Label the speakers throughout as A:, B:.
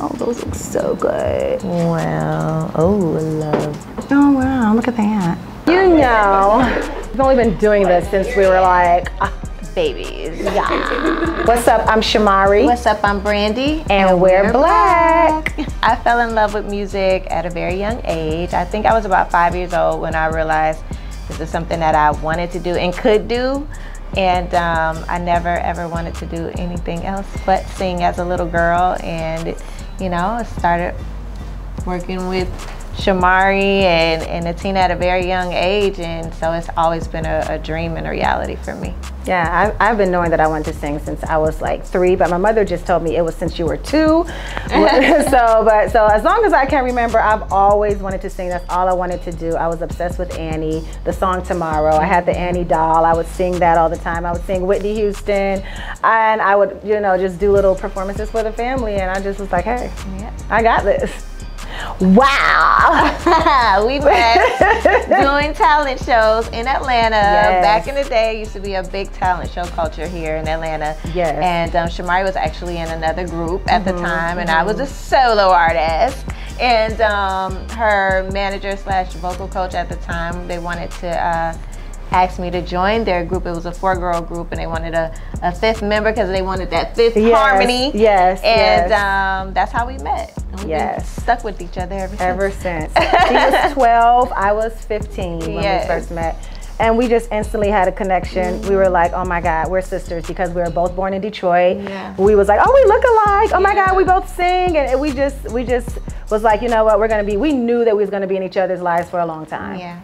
A: Oh, those look so good.
B: Wow. Oh, love.
A: Oh, wow, look at that. You know, we've only been doing this since we were like, babies. Yeah. What's up? I'm Shamari.
B: What's up? I'm Brandy.
A: And we're Blaque.
B: I fell in love with music at a very young age. I think I was about 5 years old when I realized this is something that I wanted to do and could do. And I never ever wanted to do anything else but sing as a little girl. And you know, I started working with Shamari and Natina at a very young age, and so it's always been a dream and a reality for me.
A: Yeah, I've been knowing that I wanted to sing since I was like 3, but my mother just told me it was since you were 2. so as long as I can remember, I've always wanted to sing. That's all I wanted to do. I was obsessed with Annie, the song Tomorrow. I had the Annie doll. I would sing that all the time. I would sing Whitney Houston, and I would, you know, just do little performances for the family, and I just was like, hey, yeah, I got this.
B: Wow. We met doing talent shows in Atlanta.
A: Yes.
B: Back in the day, used to be a big talent show culture here in Atlanta.
A: Yes.
B: And Shamari was actually in another group at the time, and I was a solo artist. And her manager slash vocal coach at the time, they wanted to asked me to join their group. It was a 4-girl group, and they wanted a 5th member because they wanted that 5th harmony.
A: Yes,
B: and that's how we met. And we've
A: been
B: stuck with each other ever since.
A: She was 12, I was 15 when we first met. And we just instantly had a connection. We were like, oh my God, we're sisters, because we were both born in Detroit. Yeah. We was like, oh, we look alike. Oh my God, we both sing. And we just was like, you know what, we knew that we was gonna be in each other's lives for a long time.
B: Yeah.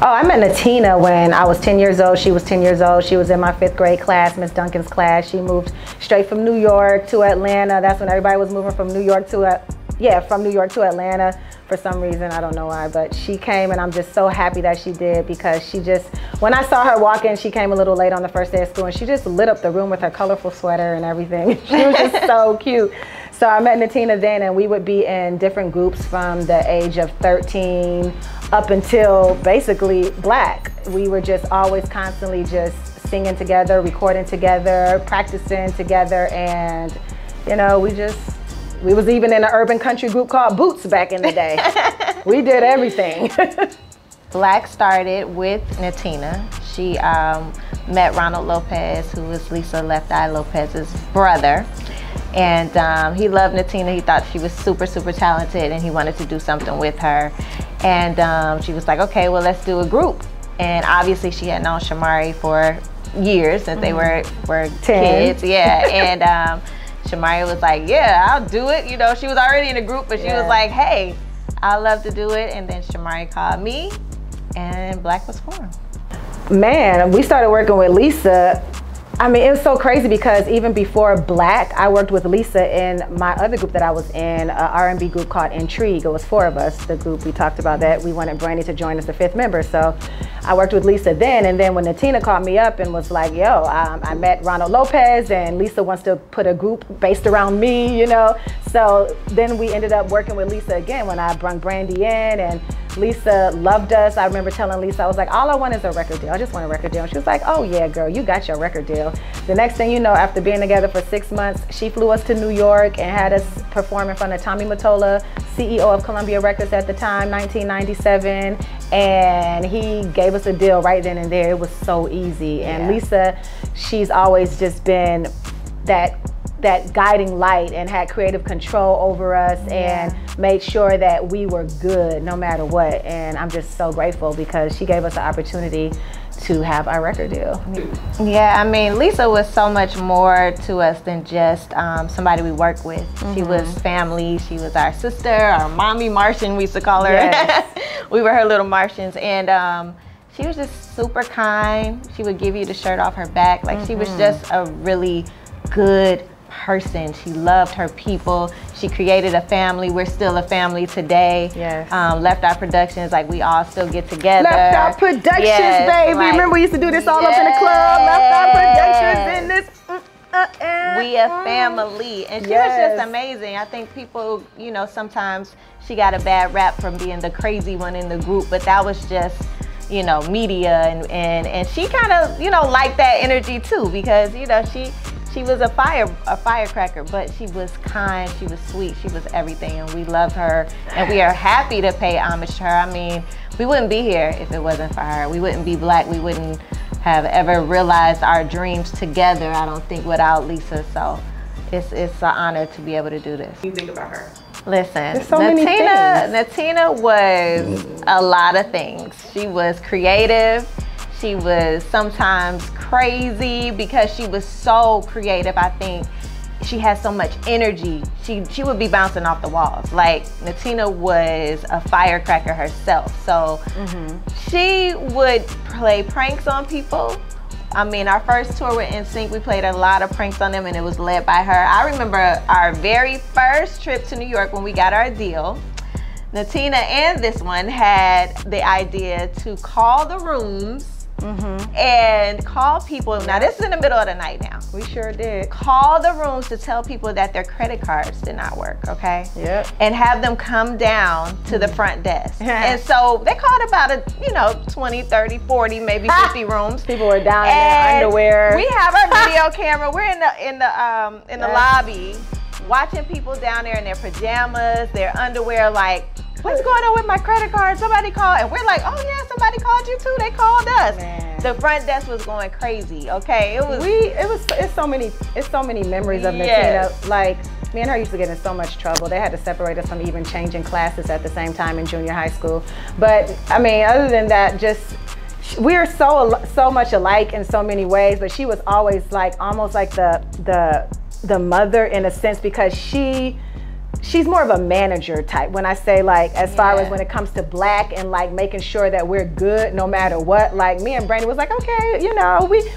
A: Oh, I met Natina when I was 10 years old. She was 10 years old. She was in my 5th grade class, Miss Duncan's class. She moved straight from New York to Atlanta. That's when everybody was moving from New York to Atlanta. For some reason, I don't know why, but she came, and I'm just so happy that she did, because she just, when I saw her walk in, she came a little late on the first day of school, and she just lit up the room with her colorful sweater and everything. She was just so cute. So I met Natina then, and we would be in different groups from the age of 13 up until basically Blaque. We were just always constantly just singing together, recording together, practicing together, and you know, we was even in an urban country group called Boots back in the day. We did everything.
B: Blaque started with Natina. She met Ronald Lopez, who was Lisa Left Eye Lopez's brother. And he loved Natina. He thought she was super, super talented, and he wanted to do something with her. And she was like, okay, well, let's do a group. And obviously she had known Shamari for years, since they were
A: 10.
B: kids. Yeah. And Shamari was like, yeah, I'll do it. You know, she was already in a group, but she was like, hey, I'd love to do it. And then Shamari called me, and Blaque was formed.
A: Man, we started working with Lisa. I mean, it was so crazy, because even before Blaque, I worked with Lisa in my other group that I was in, an R&B group called Intrigue. It was 4 of us, the group. We talked about that. We wanted Brandy to join as the 5th member. So I worked with Lisa then, and then when Natina called me up and was like, yo, I met Ronald Lopez, and Lisa wants to put a group based around me, you know? So then we ended up working with Lisa again when I brought Brandy in, and Lisa loved us. I remember telling Lisa, I was like, all I want is a record deal. I just want a record deal. And she was like, oh yeah, girl, you got your record deal. The next thing you know, after being together for 6 months, she flew us to New York and had us perform in front of Tommy Mottola, CEO of Columbia Records at the time, 1997. And he gave us a deal right then and there. It was so easy. And Lisa, she's always just been that guiding light, and had creative control over us, and made sure that we were good no matter what. And I'm just so grateful, because she gave us the opportunity to have our record deal.
B: Yeah, I mean, Lisa was so much more to us than just somebody we work with. She was family. She was our sister, our mommy Martian, we used to call her. Yes. We were her little Martians. And she was just super kind. She would give you the shirt off her back. Like, she was just a really good person. She loved her people. She created a family. We're still a family today. Yes. Left Eye Productions, like, we all still get together.
A: Left Eye Productions, baby. Like, remember we used to do this all up in the club. Left Eye Productions in this.
B: We a family. And she was just amazing. I think people, you know, sometimes she got a bad rap from being the crazy one in the group, but that was just, you know, media, and she kind of, you know, liked that energy too, because, you know, she she was a firecracker, but she was kind, she was sweet, she was everything, and we love her, and we are happy to pay homage to her. I mean, we wouldn't be here if it wasn't for her. We wouldn't be Blaque. We wouldn't have ever realized our dreams together, I don't think, without Lisa. So it's an honor to be able to do this.
C: What do you think about her?
B: Listen,
A: so
B: Natina was a lot of things. She was creative. She was sometimes crazy because she was so creative. I think she has so much energy. She would be bouncing off the walls. Like, Natina was a firecracker herself. So she would play pranks on people. I mean, our first tour with NSYNC, we played a lot of pranks on them, and it was led by her. I remember our very first trip to New York when we got our deal. Natina and this one had the idea to call the rooms and call people. Now, this is in the middle of the night now.
A: We sure did.
B: Call the rooms to tell people that their credit cards did not work, okay?
A: Yep.
B: And have them come down to the front desk. And so they called about 20, 30, 40, maybe 50 rooms.
A: People were down in their underwear.
B: We have our video camera. We're in the lobby watching people down there in their pajamas, their underwear, like, what's going on with my credit card? Somebody called. And we're like, oh yeah, somebody called you too. They called us. Man. The front desk was going crazy. Okay,
A: it's so many memories of Natina. Like, me and her used to get in so much trouble. They had to separate us from even changing classes at the same time in junior high school. But I mean, other than that, just we're so much alike in so many ways. But she was always like almost like the mother in a sense, because she's more of a manager type. When I say, like, as far as when it comes to Blaque and like making sure that we're good no matter what, like me and Brandon was like, okay,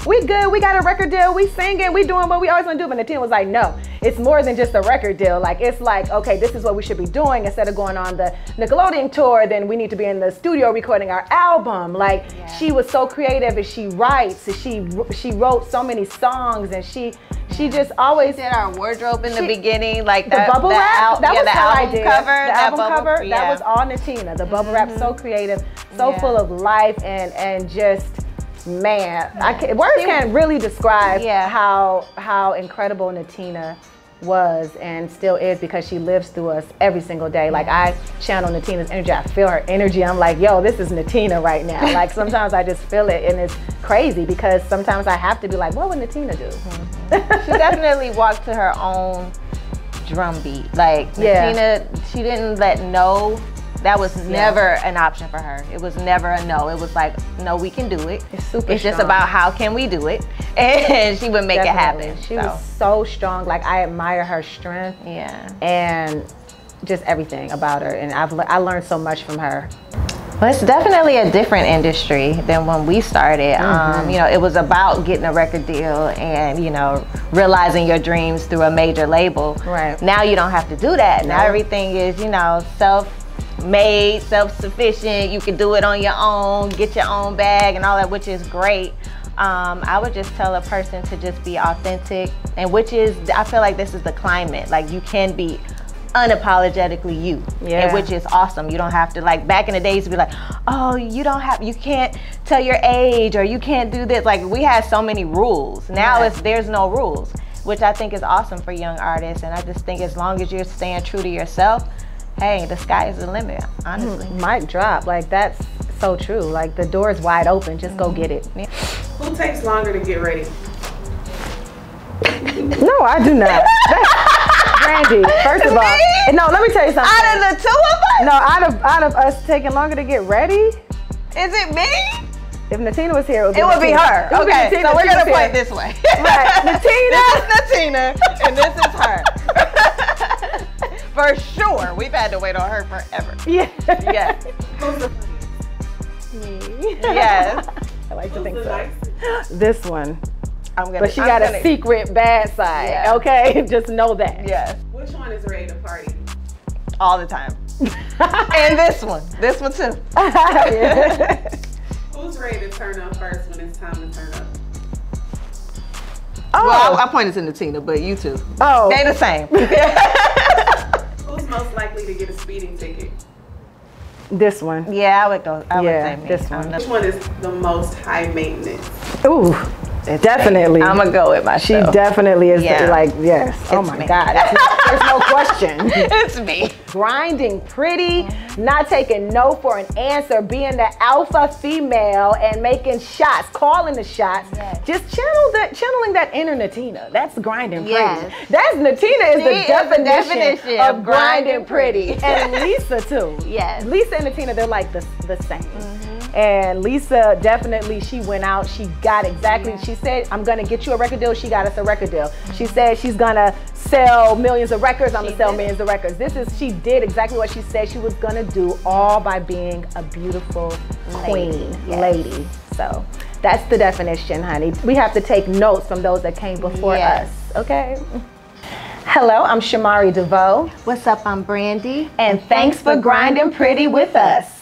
A: we good, we got a record deal, we singing, we doing what we always want to do. But the team was like, no, it's more than just a record deal. Like, it's like, okay, this is what we should be doing. Instead of going on the Nickelodeon tour, then we need to be in the studio recording our album. Like, she was so creative, and she writes, and she wrote so many songs, and she just always
B: did our wardrobe in the beginning, like
A: the bubble wrap. That was
B: the
A: her
B: album
A: idea.
B: cover.
A: The album cover. That was all Natina. The bubble wrap, so creative, so full of life, and just, man, words can't really describe how incredible Natina was and still is, because she lives through us every single day. Like, I channel Natina's energy. I feel her energy. I'm like, yo, this is Natina right now. Like, sometimes I just feel it, and it's crazy because sometimes I have to be like, what would Natina do?
B: She definitely walked to her own drum beat. Like, Natina, she didn't let no. That was never an option for her. It was never a no. It was like, no, we can do it. It's just about how can we do it, and she would make it happen.
A: She was so strong. Like, I admire her strength. And just everything about her. And I learned so much from her.
B: Well, it's definitely a different industry than when we started. It was about getting a record deal and, realizing your dreams through a major label.
A: Right.
B: Now you don't have to do that. Now everything is, self-made, self-sufficient. You can do it on your own, get your own bag and all that, which is great. I would just tell a person to just be authentic, and I feel like this is the climate. Like, you can be unapologetically you, and which is awesome. You don't have to, like, back in the days, to be like, oh, you can't tell your age, or you can't do this. Like, we had so many rules. Now there's no rules, which I think is awesome for young artists. And I just think as long as you're staying true to yourself, hey, the sky is the limit, honestly.
A: Mic drop. Like, that's so true. Like, the door is wide open. Just go get it.
C: Who takes longer to get ready?
A: No, I do not. Brandy, first of all. No, let me tell you something.
B: Out of the two of us?
A: No, out of us taking longer to get ready.
B: Is it me?
A: If Natina was here,
B: it would be her. Okay, so we're gonna play it this way.
A: Right, Natina.
B: This is Natina, and this is her. For sure, we've had to wait on her forever.
A: Yeah.
B: Yes.
C: Who's the
A: Me.
B: Yes.
A: I like to think so. This one. But she got a secret bad side, okay? Just know that.
B: Yes.
C: Which one is ready to party?
B: All the time. And this one too.
C: Who's ready to turn up first when it's time to turn up?
B: Oh. Well, I pointed to Natina, but you two.
A: Oh.
B: They the same.
C: Who's most likely to get a speeding ticket?
A: This one.
B: Yeah, I would say me.
A: This one.
C: Which one is the most high maintenance?
A: Ooh. Definitely.
B: I'm gonna go with myself.
A: She definitely is like, yes. Oh
B: It's
A: my
B: me.
A: God. There's no question.
B: It's me.
A: Grinding pretty, not taking no for an answer, being the alpha female and making shots, calling the shots.
B: Yes.
A: Just channeling that inner Natina. That's grinding pretty.
B: Yes.
A: That's Natina is the definition of grinding pretty.
B: pretty.
A: And Lisa too.
B: Yes.
A: Lisa and Natina, they're like the same. And Lisa definitely, she went out, she got exactly, she said, I'm gonna get you a record deal, she got us a record deal. She said she's gonna sell millions of records, I'm gonna sell millions of records. She did exactly what she said she was gonna do, all by being a beautiful queen, lady. So that's the definition, honey. We have to take notes from those that came before us, okay? Hello, I'm Shamari DeVoe.
B: What's up? I'm Brandy.
A: And thanks for grinding pretty with us.